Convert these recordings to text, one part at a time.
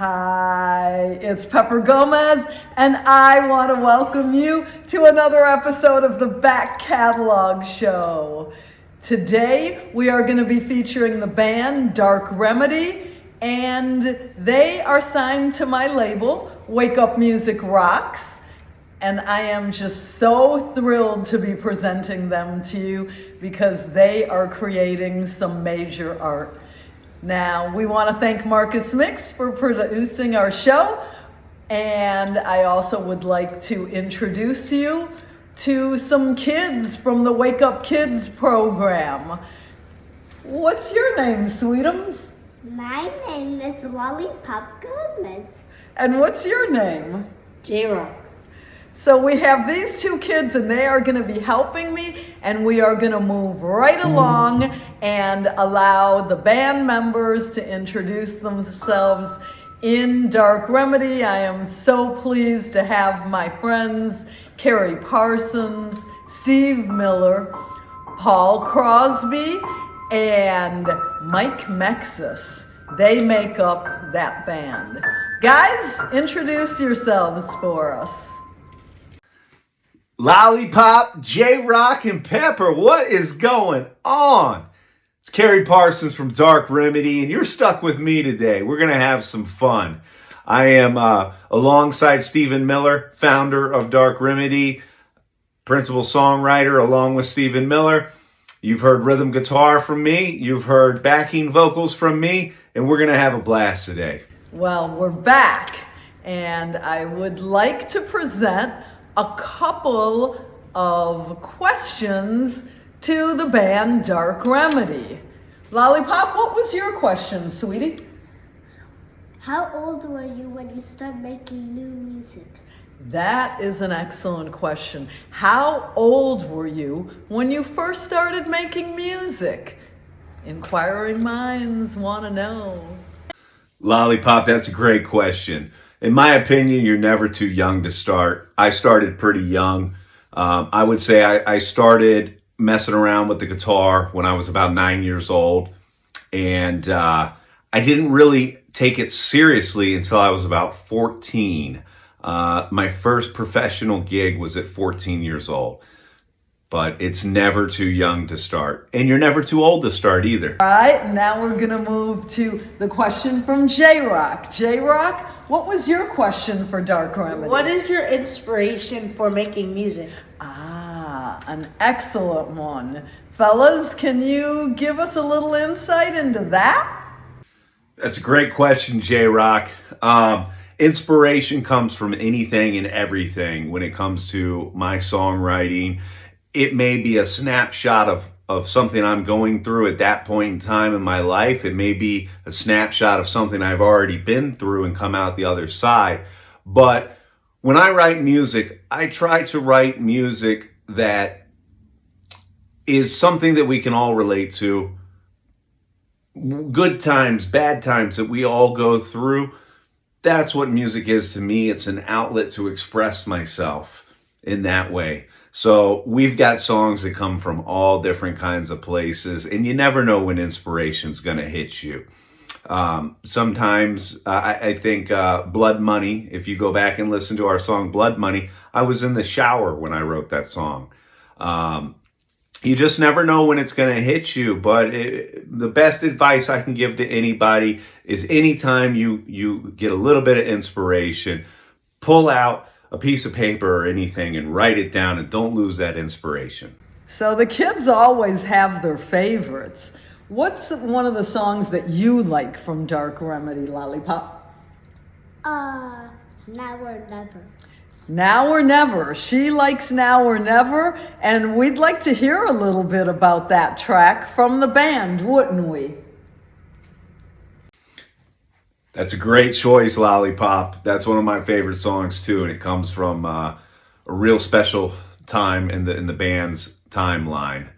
Hi, it's Pepper Gomez, and I want to welcome you to another episode of the Back Catalog Show. Today, we are going to be featuring the band Dark Remedy, and they are signed to my label, Wake Up Music Rocks, and I am just so thrilled to be presenting them to you because they are creating some major art. Now, we want to thank Mixx for producing our show, and I also would like to introduce you to some kids from the Wake Up Kids program. What's your name, Sweetums? My name is Lollipop Gomez. And what's your name? J-Rock. So we have these two kids, and they are going to be helping me, and we are going to move right along and allow the band members to introduce themselves in Dark Remedy. I am so pleased to have my friends Carrie Parsons, Steve Miller, Paul Crosby, and Mike Mixx. They make up that band. Guys, introduce yourselves for us. Lollipop, J-Rock, and Pepper, what is going on? It's Carrie Parsons from Dark Remedy, and you're stuck with me today. We're going to have some fun. I am alongside Stephen Miller, founder of Dark Remedy, principal songwriter along with Stephen Miller. You've heard rhythm guitar from me. You've heard backing vocals from me, and we're going to have a blast today. Well, we're back, and I would like to present a couple of questions to the band Dark Remedy. Lollipop, what was your question, sweetie? How old were you when you started making new music? That is an excellent question. How old were you when you first started making music? Inquiring minds want to know. Lollipop, that's a great question. In my opinion, you're never too young to start. I started pretty young. I would say I started messing around with the guitar when I was about 9 years old. And I didn't really take it seriously until I was about 14. My first professional gig was at 14 years old. But it's never too young to start. And you're never too old to start either. All right, now we're gonna move to the question from J-Rock. J-Rock, what was your question for Dark Remedy? What is your inspiration for making music? An excellent one. Fellas, can you give us a little insight into that? That's a great question, J-Rock. Inspiration comes from anything and everything when it comes to my songwriting. It may be a snapshot of something I'm going through at that point in time in my life. It may be a snapshot of something I've already been through and come out the other side. But when I write music, I try to write music that is something that we can all relate to. Good times, bad times that we all go through. That's what music is to me. It's an outlet to express myself in that way. So we've got songs that come from all different kinds of places, and you never know when inspiration's going to hit you. Sometimes I think Blood Money, if you go back and listen to our song Blood Money, I was in the shower when I wrote that song. You just never know when it's going to hit you, but the best advice I can give to anybody is anytime you get a little bit of inspiration, pull out a piece of paper or anything and write it down, and don't lose that inspiration. So the kids always have their favorites. What's one of the songs that you like from Dark Remedy, Lollipop? Now or Never. Now or Never. She likes Now or Never, and we'd like to hear a little bit about that track from the band, wouldn't we? That's a great choice, Lollipop. That's one of my favorite songs too, and it comes from a real special time in the band's timeline.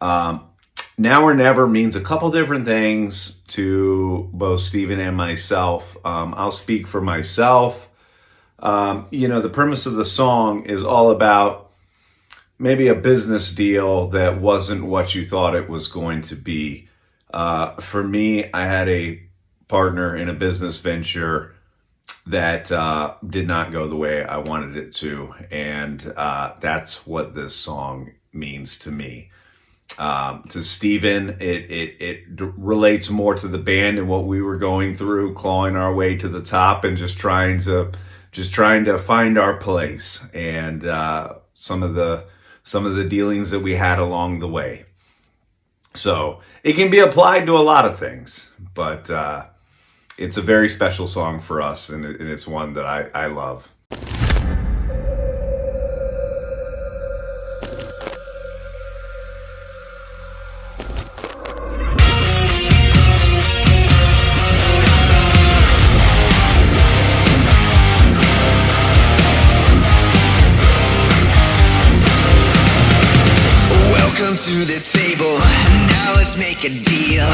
Now or Never means a couple different things to both Stephen and myself. I'll speak for myself. The premise of the song is all about maybe a business deal that wasn't what you thought it was going to be. For me, I had a partner in a business venture that did not go the way I wanted it to. And that's what this song means to me. To Steven, it relates more to the band and what we were going through, clawing our way to the top and just trying to find our place, and some of the dealings that we had along the way. So it can be applied to a lot of things, but it's a very special song for us, and it's one that I love. Welcome to the table, now let's make a deal.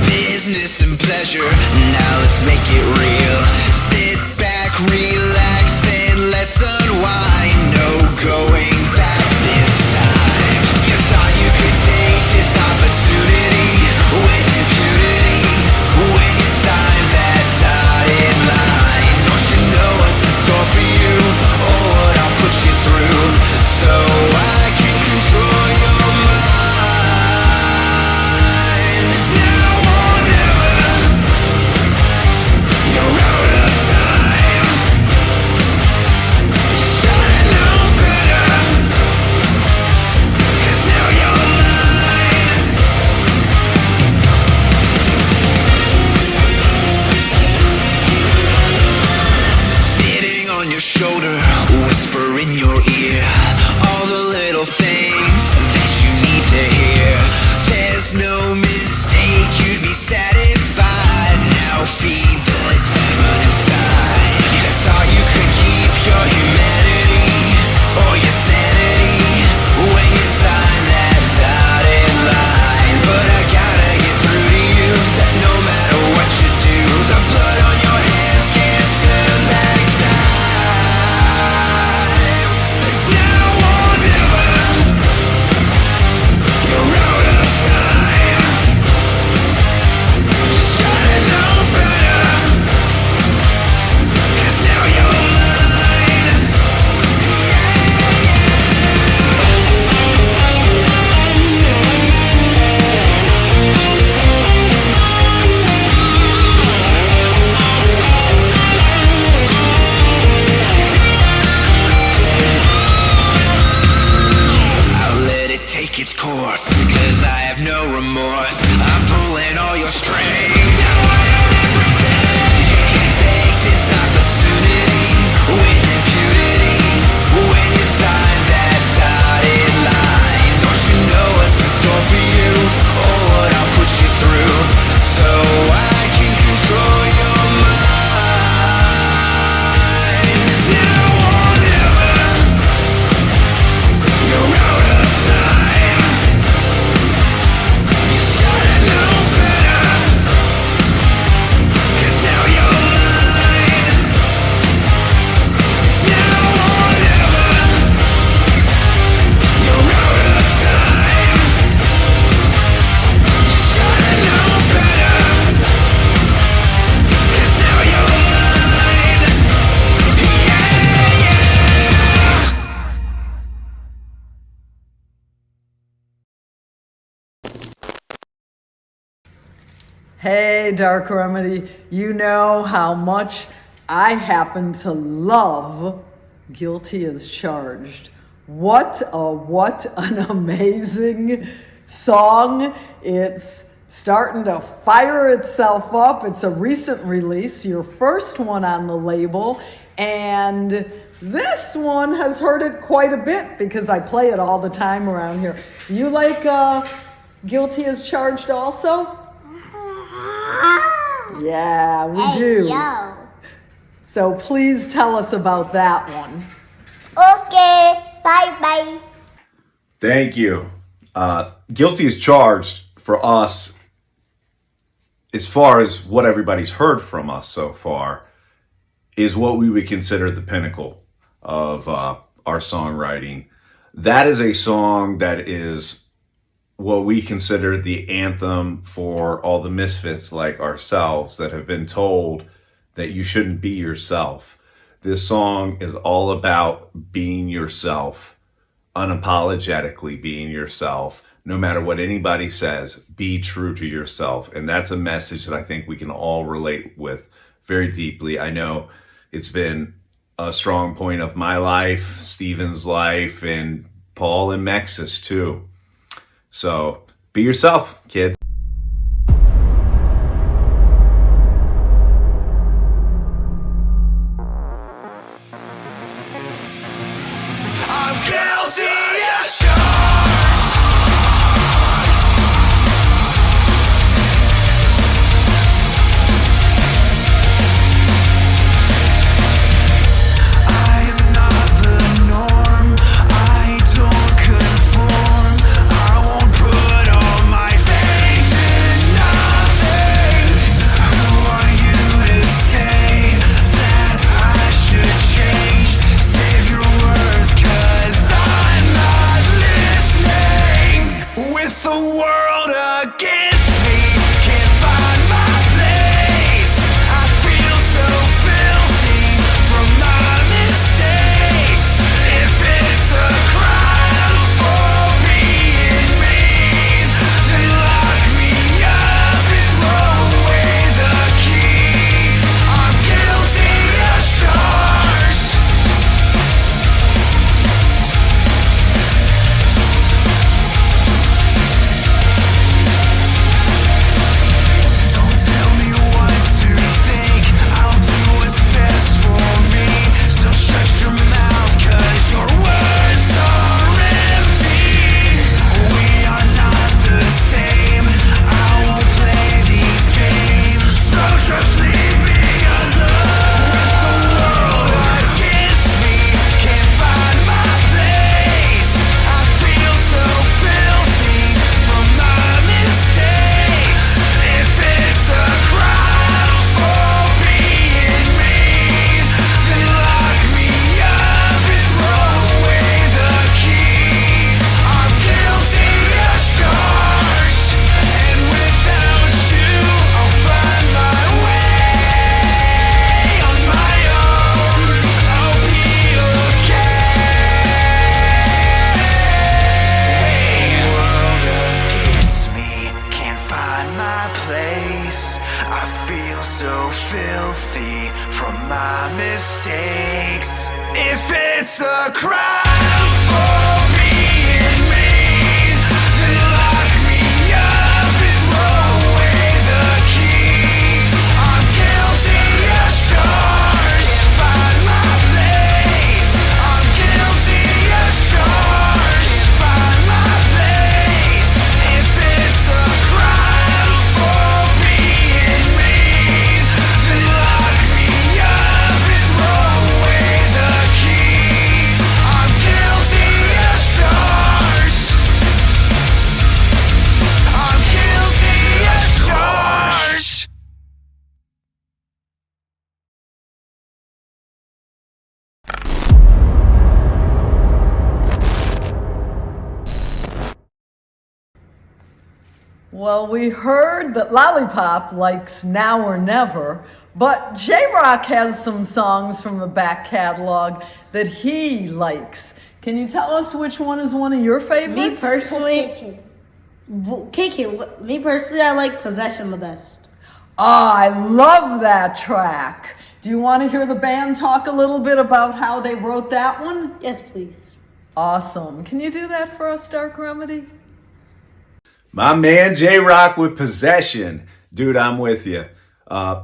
Business and pleasure, now let's make it real. Sit back, relax, and let's unwind. No going back this time. You thought you could take this opportunity with impunity when you signed that dotted line. Don't you know what's in store for you, or what I'll put you through, so I can control your mind. It's now or never. You're out of time. You should've known better, 'cause now you're mine. Sitting on your shoulder, whisper in your ear all the little things that you need to hear. There's no mistake, you'd be satisfied. Now feed the demon inside. You thought you could keep your humanity or your sanity when you signed that dotted line. But I gotta get through to you that no matter what you do, the blood on your hands can't turn back time. It's now or never. You're out of time. You should've known better, 'cause now you're mine. I'll let it take its course, 'cause I have no remorse. I'm pulling all your strings. Now I own everything. You can take this opportunity with impunity when you sign that dotted line. Don't you know what's in store for you, or what I'll put you through, so I can control your mind. It's now or never. You're out of time. You should've known better, 'cause now you're mine. It's now or never. You're out of time. You should've known better, 'cause now you're mine. Yeah, yeah. Hey, Dark Remedy, you know how much I happen to love Guilty as Charged. What an amazing song. It's starting to fire itself up. It's a recent release, your first one on the label, and this one has heard it quite a bit because I play it all the time around here. You like Guilty as Charged also? Yeah, we Hey, do. yo. So please tell us about that one. Okay, bye-bye. Thank you. Guilty as Charged for us, as far as what everybody's heard from us so far, is what we would consider the pinnacle of our songwriting. That is a song that is what we consider the anthem for all the misfits like ourselves that have been told that you shouldn't be yourself. This song is all about being yourself, unapologetically being yourself. No matter what anybody says, be true to yourself. And that's a message that I think we can all relate with very deeply. I know it's been a strong point of my life, Steven's life, and Paul and Mixx's too. So be yourself, kids. I'm guilty as charged. I am not the norm. I don't conform. I won't put all my faith in nothing. Who are you to say that I should change? Save your words, 'cause I'm not listening. With the world against me, can't find my place. I feel so filthy from my mistakes. If it's a crime for being mean, then lock me up and throw away the key. I'm guilty as charged. Don't tell me what to think. I'll do what's best for me. So shut your mouth, 'cause your words are empty. We are not the same. I won't play these games. So just leave me alone. With the world against me, can't find my place. I feel so filthy from my mistakes. If it's a crime for being mean, then lock me up and throw away the key. I'm guilty as charged, and without you, I'll find my way on my own. I'll be okay. The world against me, can't find my place. I feel so filthy from my mistakes. If it's a crime for being mean, then lock me up and throw away the key. I'm guilty as charged. Find my place. I'm guilty as charged. Find my place. If it's a crime for being mean, then lock me up and throw away the key. I'm guilty as charged. I'm guilty as charged. Well, we heard that Lollipop likes Now or Never, but J-Rock has some songs from the back catalog that he likes. Can you tell us which one is one of your favorites? Me personally, Kitchen. me personally, I like Possession the best. I love that track. Do you want to hear the band talk a little bit about how they wrote that one? Yes, please. Awesome. Can you do that for us, Dark Remedy? My man J-Rock with Possession. Dude, I'm with you.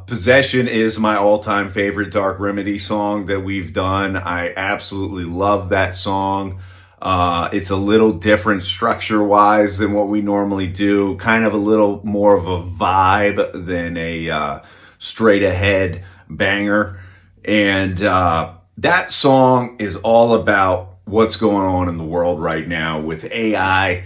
Possession is my all-time favorite Dark Remedy song that we've done. I absolutely love that song. It's a little different structure-wise than what we normally do. Kind of a little more of a vibe than a straight-ahead banger. And that song is all about what's going on in the world right now with AI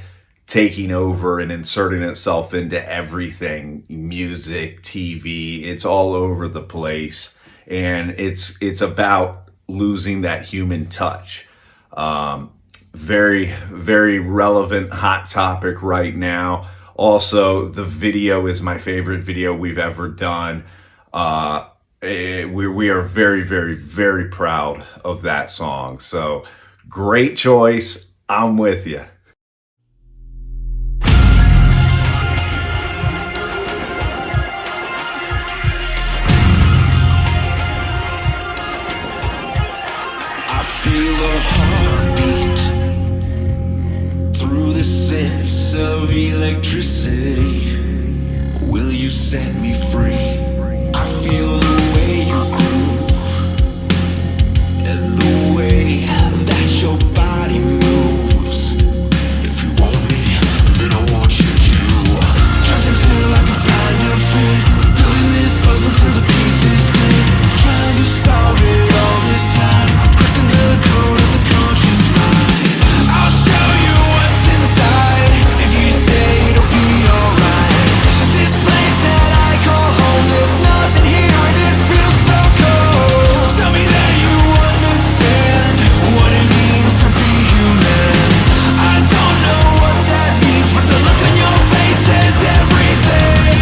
taking over and inserting itself into everything, music, TV, it's all over the place. And it's about losing that human touch. Very, very relevant, hot topic right now. Also, the video is my favorite video we've ever done. we are very, very, very proud of that song. So great choice. I'm with you. I feel a heartbeat through the sense of electricity. Will you set me free? I feel the way you groove and the way that your body moves. If you want me, then I want you to. Trapped until I can find a fit, building this puzzle till the pieces split. Trying to solve it all this time, cracking the code of the conscious mind. I'll show you what's inside if you say it'll be alright. This place that I call home, there's nothing here and it feels so cold. Tell me that you understand what it means to be human. I don't know what that means, but the look on your face says everything.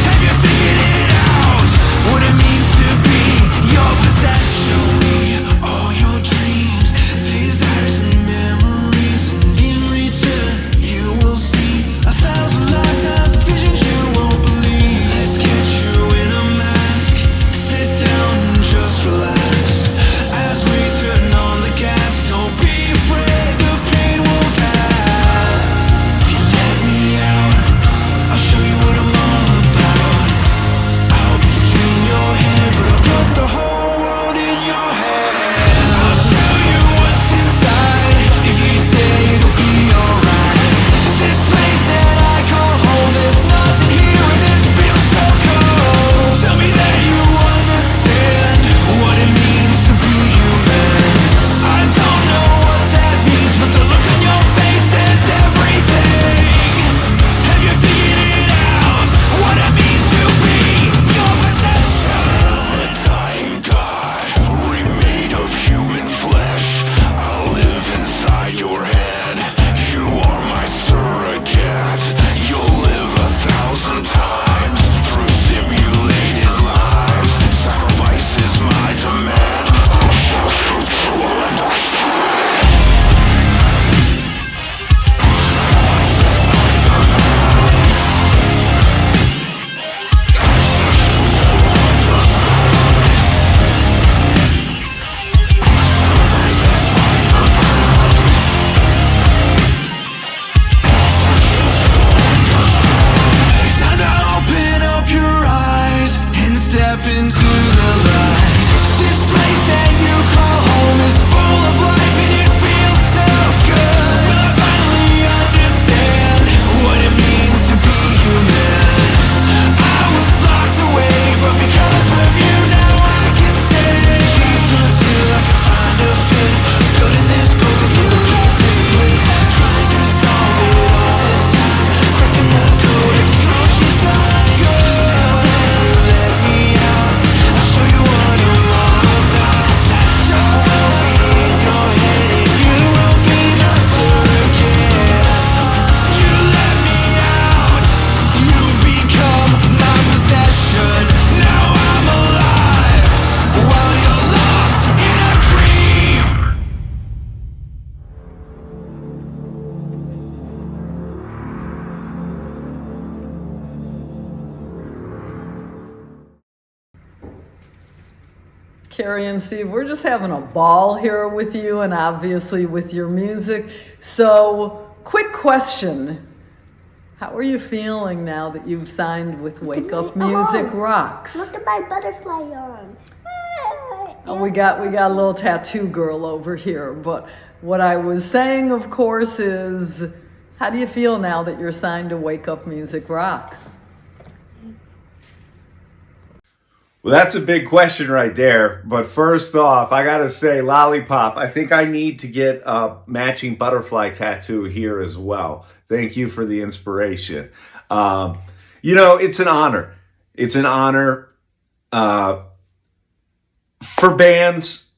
Have you figured it out? What it means to be your possession? Show me all your dreams, desires and memories, and in return you will see 1,000 lifetimes of visions you won't believe. Let's get you in a mask, sit down and just relax as we turn on the gas. Don't be afraid, the pain will pass. If you let me out, I'll show you what I'm all about. I'll be in your head, but I'll put the whole world in your head. I'll show you what's inside if you say it'll be alright. This place that I call home, there's nothing here and it feels so cold. Tell me that you understand what it means to be human. I don't know what that means, but the look on your face says everything. Have you figured it out? What it means to be your possession? A dying god, remade of human flesh. I'll live inside your head. You are my surrogate. You'll live 1,000 times through simulated lives. Sacrifice is my demand. I'll show you to understand. Time to open up your eyes and step into the light. This place that you call home is full of life and it feels so good. Will I finally understand what it means to be human? I was locked away, but because of you now I can stay. Trapped until I can find a fit, building this puzzle till the pieces split. Trying to solve it all this time, cracking the code of conscious mind. Let me out, I'll show you what I'm all about. Possession will be in your head and you will be my surrogate. You let me out, you become my possession. Now I'm alive while you're lost in a dream. Carrie and Steve, we're just having a ball here with you and obviously with your music. So, quick question. How are you feeling now that you've signed with Wake Up Music Rocks? Look at my butterfly arm. Oh, we got a little tattoo girl over here, but what I was saying, of course, is how do you feel now that you're signed to Wake Up Music Rocks? Well, that's a big question right there. But first off, I got to say, Lollipop, I think I need to get a matching butterfly tattoo here as well. Thank you for the inspiration. It's an honor. It's an honor for bands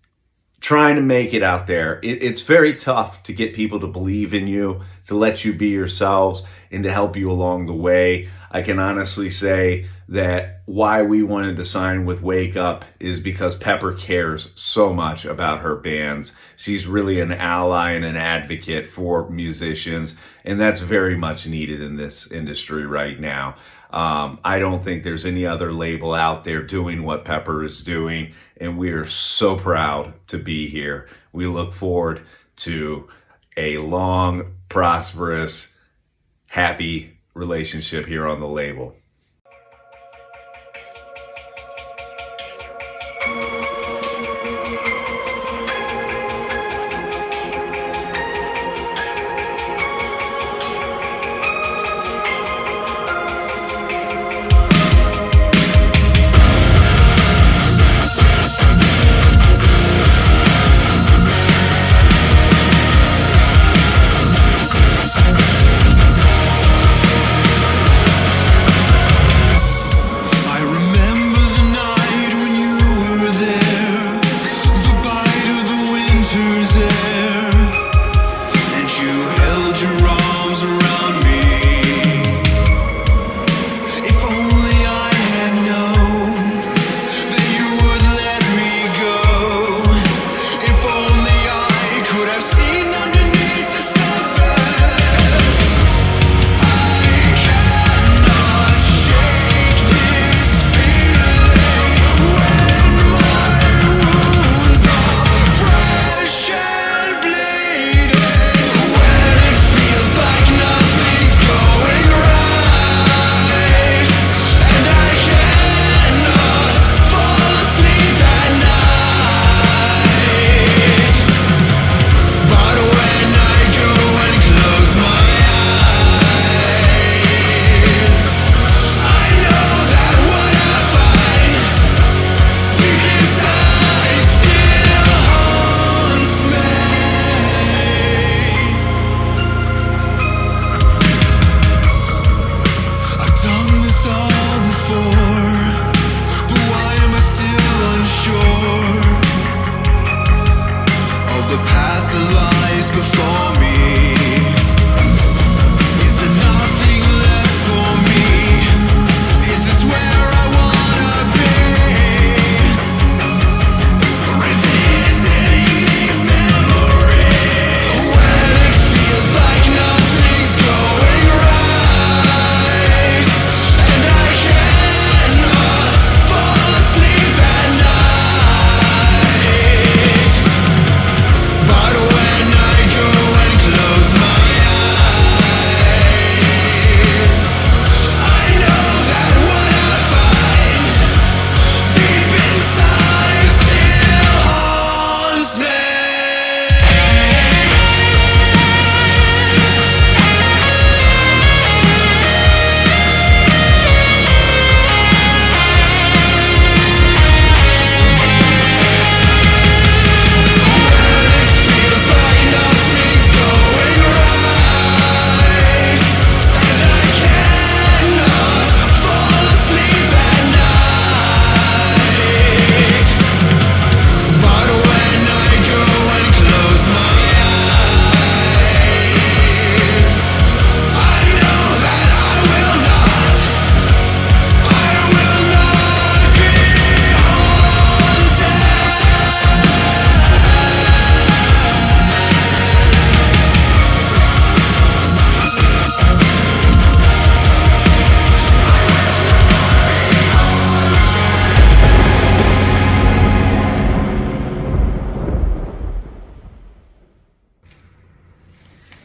trying to make it out there. It's very tough to get people to believe in you, to let you be yourselves, and to help you along the way. I can honestly say that why we wanted to sign with Wake Up is because Pepper cares so much about her bands. She's really an ally and an advocate for musicians, and that's very much needed in this industry right now. I don't think there's any other label out there doing what Pepper is doing, and we are so proud to be here. We look forward to a long, prosperous, happy relationship here on the label.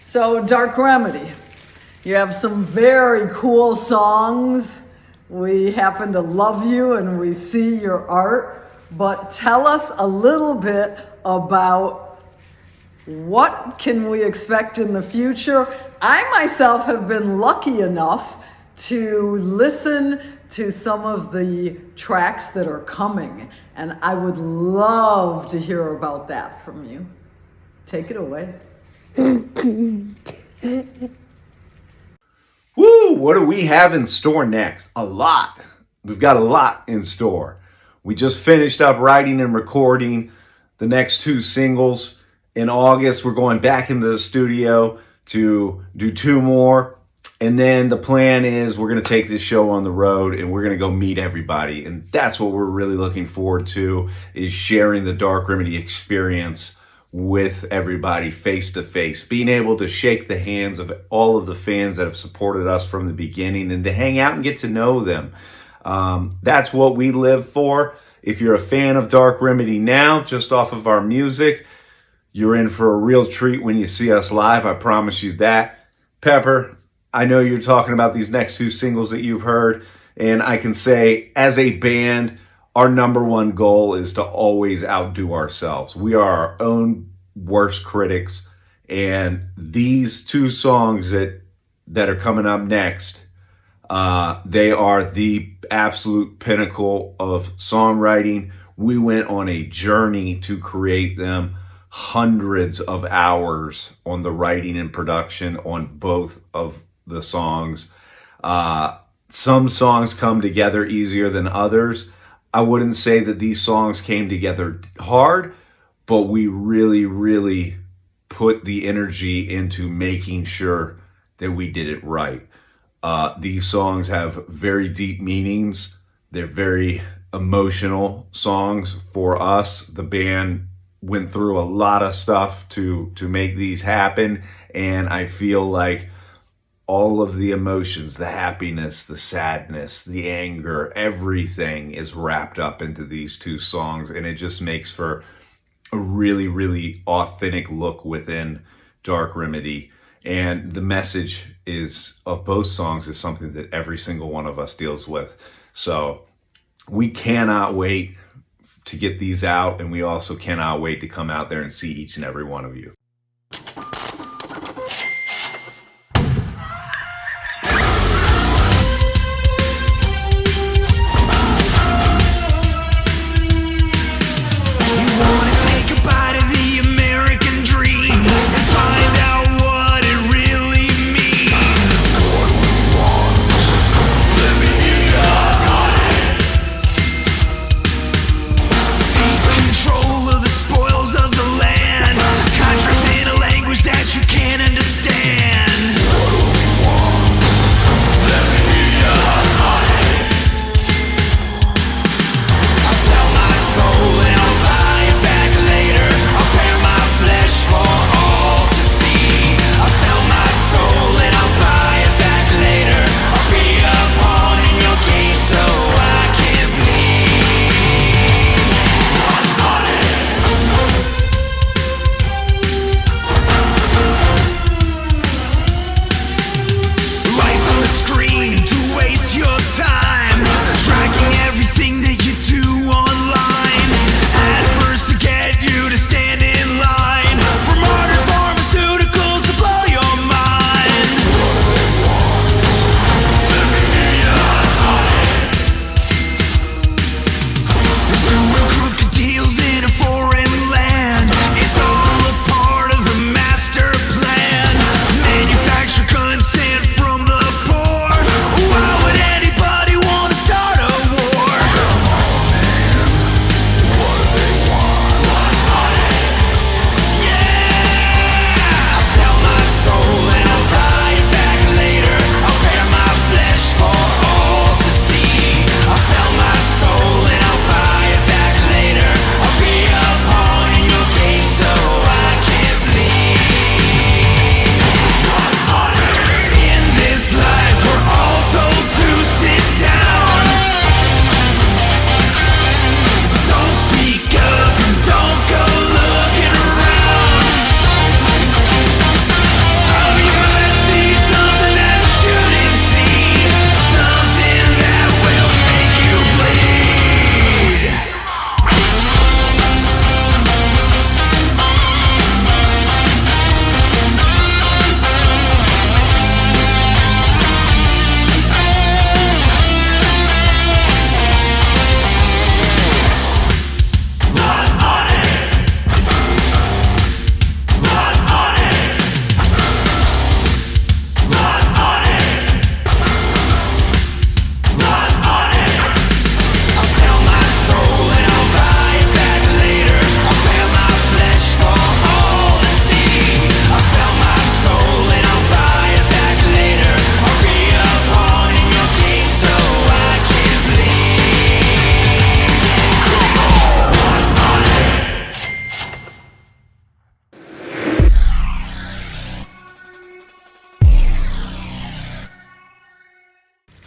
So, Dark Remedy, you have some very cool songs. We happen to love you and we see your art, but tell us a little bit about what can we expect in the future. I myself have been lucky enough to listen to some of the tracks that are coming, and I would love to hear about that from you. Take it away. Woo! What do we have in store next? A lot. We've got a lot in store. We just finished up writing and recording the next 2 singles. In August, we're going back into the studio to do 2 more. And then the plan is we're going to take this show on the road and we're going to go meet everybody. And that's what we're really looking forward to, is sharing the Dark Remedy experience with everybody face to face, being able to shake the hands of all of the fans that have supported us from the beginning and to hang out and get to know them. That's what we live for. If you're a fan of Dark Remedy now, just off of our music, you're in for a real treat when you see us live. I promise you that. Pepper, I know you're talking about these next 2 singles that you've heard, and I can say, as a band, our number one goal is to always outdo ourselves. We are our own worst critics, and these 2 songs that are coming up next, they are the absolute pinnacle of songwriting. We went on a journey to create them, hundreds of hours on the writing and production on both of the songs. Some songs come together easier than others. I wouldn't say that these songs came together hard, but we really, really put the energy into making sure that we did it right. These songs have very deep meanings. They're very emotional songs for us. The band went through a lot of stuff to make these happen, and I feel like all of the emotions, the happiness, the sadness, the anger, everything is wrapped up into these 2 songs, and it just makes for a really, really authentic look within Dark Remedy. And the message of both songs is something that every single one of us deals with. So we cannot wait to get these out, and we also cannot wait to come out there and see each and every one of you. Control of the spoils of the land.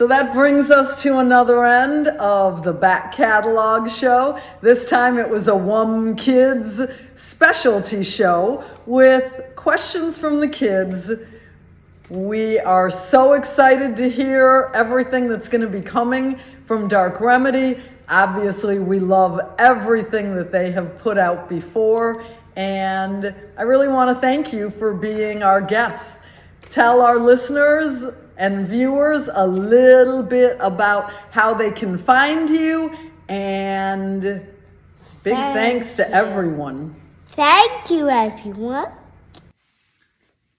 So that brings us to another end of the Back Catalog Show. This time it was a WUM Kids specialty show with questions from the kids. We are so excited to hear everything that's going to be coming from Dark Remedy. Obviously, we love everything that they have put out before, and I really want to thank you for being our guests. Tell our listeners and viewers a little bit about how they can find you, and big thanks to everyone. Thank you, everyone.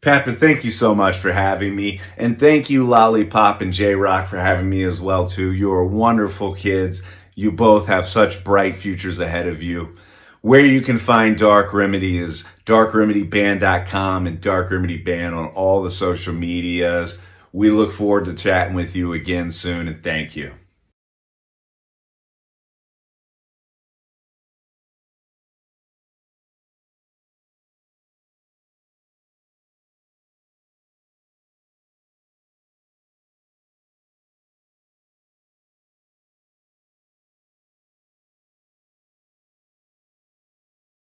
Peppa, thank you so much for having me. And thank you, Lollipop and J-Rock, for having me as well, too. You are wonderful kids. You both have such bright futures ahead of you. Where you can find Dark Remedy is darkremedyband.com and Dark Remedy Band on all the social medias. We look forward to chatting with you again soon, and thank you.